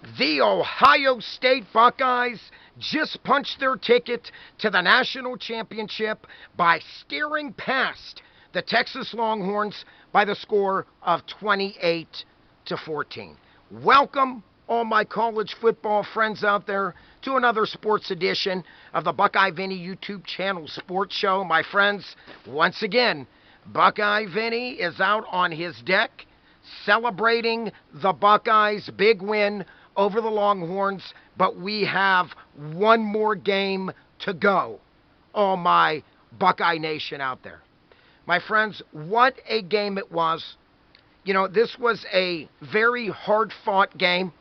The Ohio State Buckeyes just punched their ticket to the national championship by steering past the Texas Longhorns by the score of 28-14. Welcome, all my college football friends out there, to another sports edition of the Buckeye Vinny YouTube channel sports show. My friends, once again, Buckeye Vinny is out on his deck celebrating the Buckeyes' big win over the Longhorns, but we have one more game to go. Oh, my Buckeye Nation out there. My friends, what a game it was. You know, this was a very hard-fought game.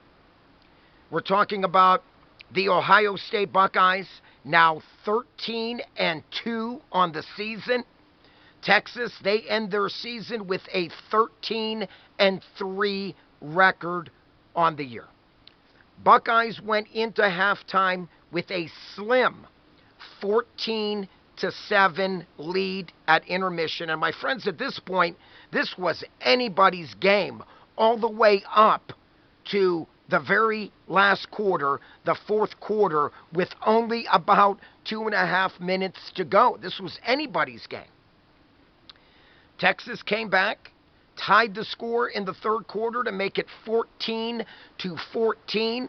We're talking about the Ohio State Buckeyes, now 13-2 on the season. Texas, they end their season with a 13-3 record on the year. Buckeyes went into halftime with a slim 14-7 lead at intermission. And my friends, at this point, this was anybody's game all the way up to the very last quarter, the fourth quarter, with only about 2.5 minutes to go. This was anybody's game. Texas came back, tied the score in the third quarter to make it 14-14.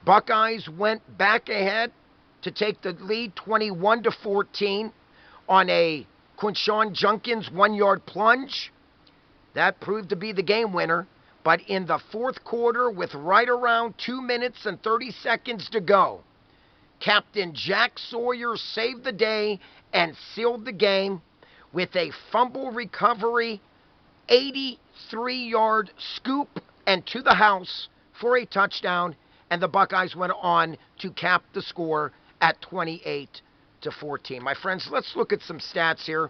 Buckeyes went back ahead to take the lead 21-14 on a Quinshon Judkins 1-yard plunge. That proved to be the game winner. But in the fourth quarter, with right around 2 minutes and 30 seconds to go, Captain Jack Sawyer saved the day and sealed the game with a fumble recovery, 83-yard scoop, and to the house for a touchdown, and the Buckeyes went on to cap the score at 28-14. My friends, let's look at some stats here.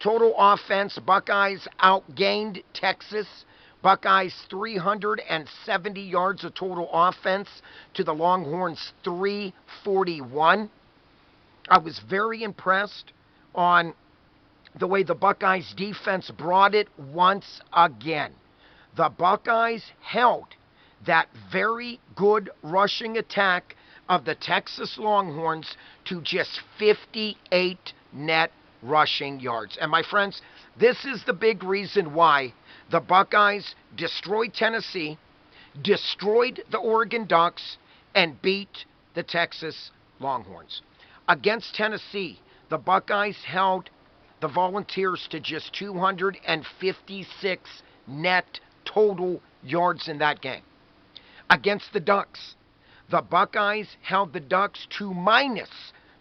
Total offense, Buckeyes outgained Texas. Buckeyes 370 yards of total offense to the Longhorns 341. I was very impressed on the way the Buckeyes defense brought it once again. The Buckeyes held that very good rushing attack of the Texas Longhorns to just 58 net rushing yards. And my friends, this is the big reason why the Buckeyes destroyed Tennessee, destroyed the Oregon Ducks, and beat the Texas Longhorns. Against Tennessee, the Buckeyes held the Volunteers to just 256 net total yards in that game. Against the Ducks, the Buckeyes held the Ducks to minus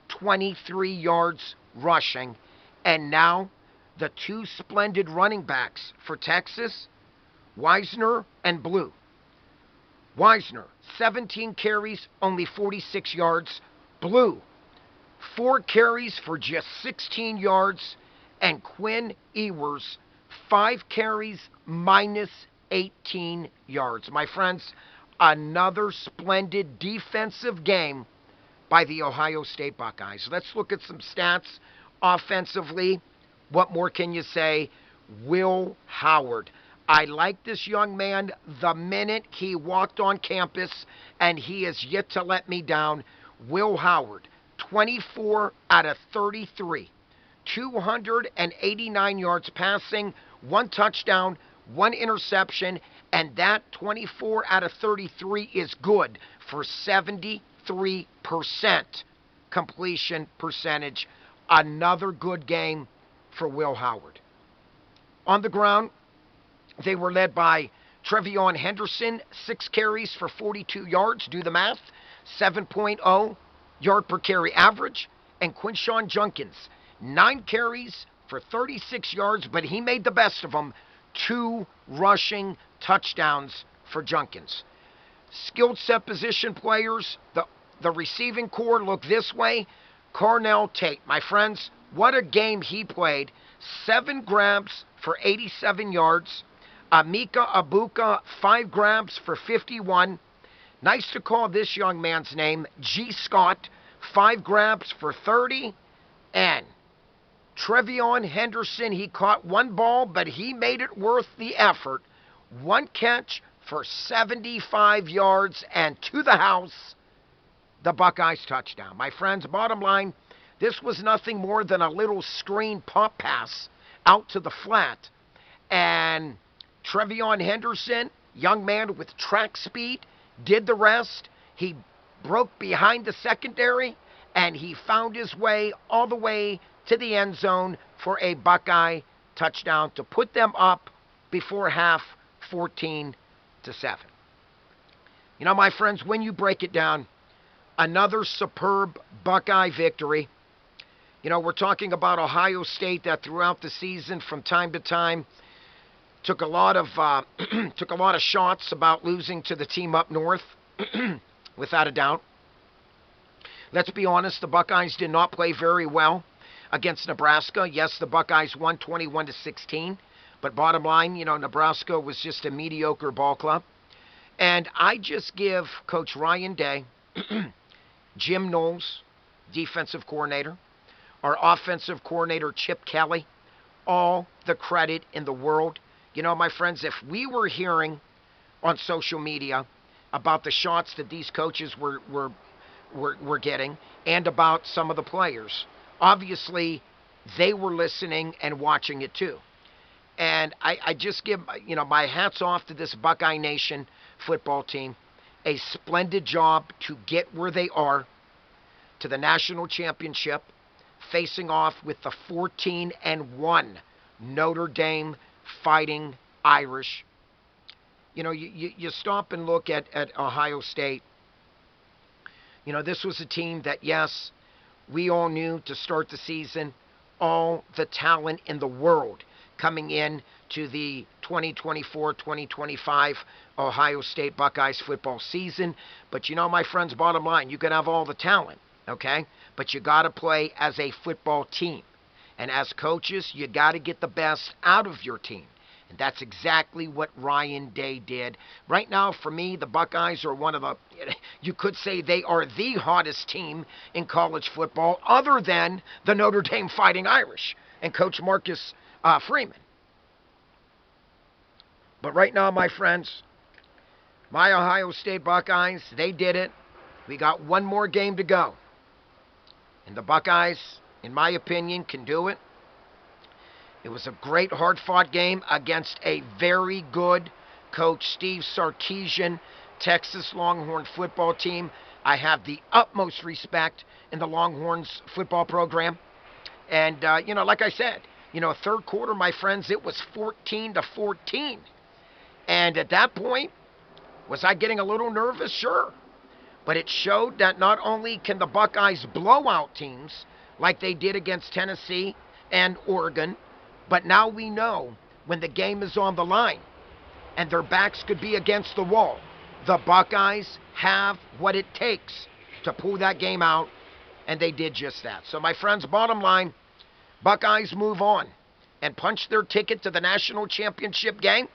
23 yards rushing. And now, the two splendid running backs for Texas, Wisner and Blue. Wisner, 17 carries, only 46 yards. Blue, 4 carries for just 16 yards. And Quinn Ewers, 5 carries, minus 18 yards. My friends, another splendid defensive game by the Ohio State Buckeyes. Let's look at some stats offensively. What more can you say? Will Howard. I like this young man the minute he walked on campus, and he has yet to let me down. Will Howard, 24 out of 33. 289 yards passing, 1 touchdown, 1 interception, and that 24 out of 33 is good for 73% completion percentage. Another good game for Will Howard. On the ground, they were led by Trevion Henderson, 6 carries for 42 yards. Do the math. 7.0 yard per carry average. And Quinshon Judkins, 9 carries for 36 yards, but he made the best of them. 2 rushing touchdowns for Judkins. Skilled set position players, the receiving core look this way. Carnell Tate, my friends, what a game he played. 7 grabs for 87 yards. Amika Abuka, 5 grabs for 51. Nice to call this young man's name, G. Scott, 5 grabs for 30. And Trevion Henderson, he caught 1 ball, but he made it worth the effort. 1 catch for 75 yards and to the house, the Buckeyes touchdown. My friends, bottom line, this was nothing more than a little screen pump pass out to the flat. And Trevion Henderson, young man with track speed, did the rest. He broke behind the secondary, and he found his way all the way to the end zone for a Buckeye touchdown to put them up before half 14-7. You know, my friends, when you break it down, another superb Buckeye victory. You know, we're talking about Ohio State that throughout the season from time to time took a lot of shots about losing to the team up north, without a doubt. Let's be honest, the Buckeyes did not play very well against Nebraska. Yes, the Buckeyes won 21-16, but bottom line, you know, Nebraska was just a mediocre ball club. And I just give Coach Ryan Day, Jim Knowles, defensive coordinator, our offensive coordinator, Chip Kelly, all the credit in the world. You know, my friends, if we were hearing on social media about the shots that these coaches were getting and about some of the players, obviously they were listening and watching it too. And I just give, you know, my hats off to this Buckeye Nation football team. A splendid job to get where they are, to the national championship, facing off with the 14-1 Notre Dame Fighting Irish. You know, you stop and look at Ohio State. You know, this was a team that, yes, we all knew to start the season, all the talent in the world coming in to the 2024-2025 Ohio State Buckeyes football season. But you know, my friends, bottom line, you can have all the talent, okay? But you got to play as a football team. And as coaches, you got to get the best out of your team. And that's exactly what Ryan Day did. Right now, for me, the Buckeyes are one of the, you could say they are the hottest team in college football other than the Notre Dame Fighting Irish and Coach Marcus Freeman. But right now, my friends, my Ohio State Buckeyes, they did it. We got one more game to go. And the Buckeyes, in my opinion, can do it. It was a great, hard-fought game against a very good coach, Steve Sarkisian, Texas Longhorn football team. I have the utmost respect in the Longhorns football program. And, you know, like I said, you know, third quarter, my friends, it was 14-14. And at that point, was I getting a little nervous? Sure. But it showed that not only can the Buckeyes blow out teams like they did against Tennessee and Oregon, but now we know when the game is on the line and their backs could be against the wall, the Buckeyes have what it takes to pull that game out, and they did just that. So, my friends, bottom line, Buckeyes move on and punch their ticket to the national championship game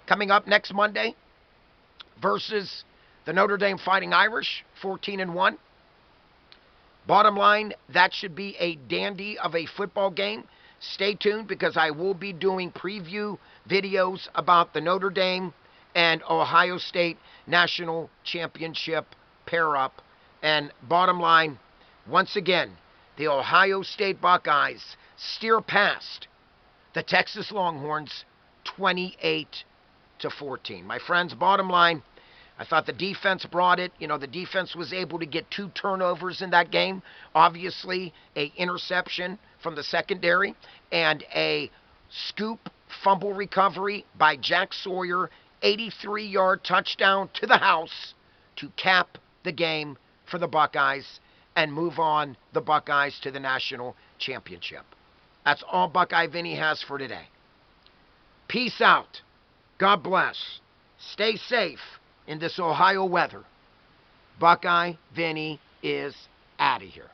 coming up next Monday versus the Notre Dame Fighting Irish, 14-1. Bottom line, that should be a dandy of a football game. Stay tuned because I will be doing preview videos about the Notre Dame and Ohio State National Championship pair-up. And bottom line, once again, the Ohio State Buckeyes steer past the Texas Longhorns 28-14. My friends, bottom line, I thought the defense brought it. You know, the defense was able to get 2 turnovers in that game. Obviously, an interception from the secondary and a scoop fumble recovery by Jack Sawyer, 83-yard touchdown to the house to cap the game for the Buckeyes and move on the Buckeyes to the national championship. That's all Buckeye Vinny has for today. Peace out. God bless. Stay safe in this Ohio weather. Buckeye Vinny is out of here.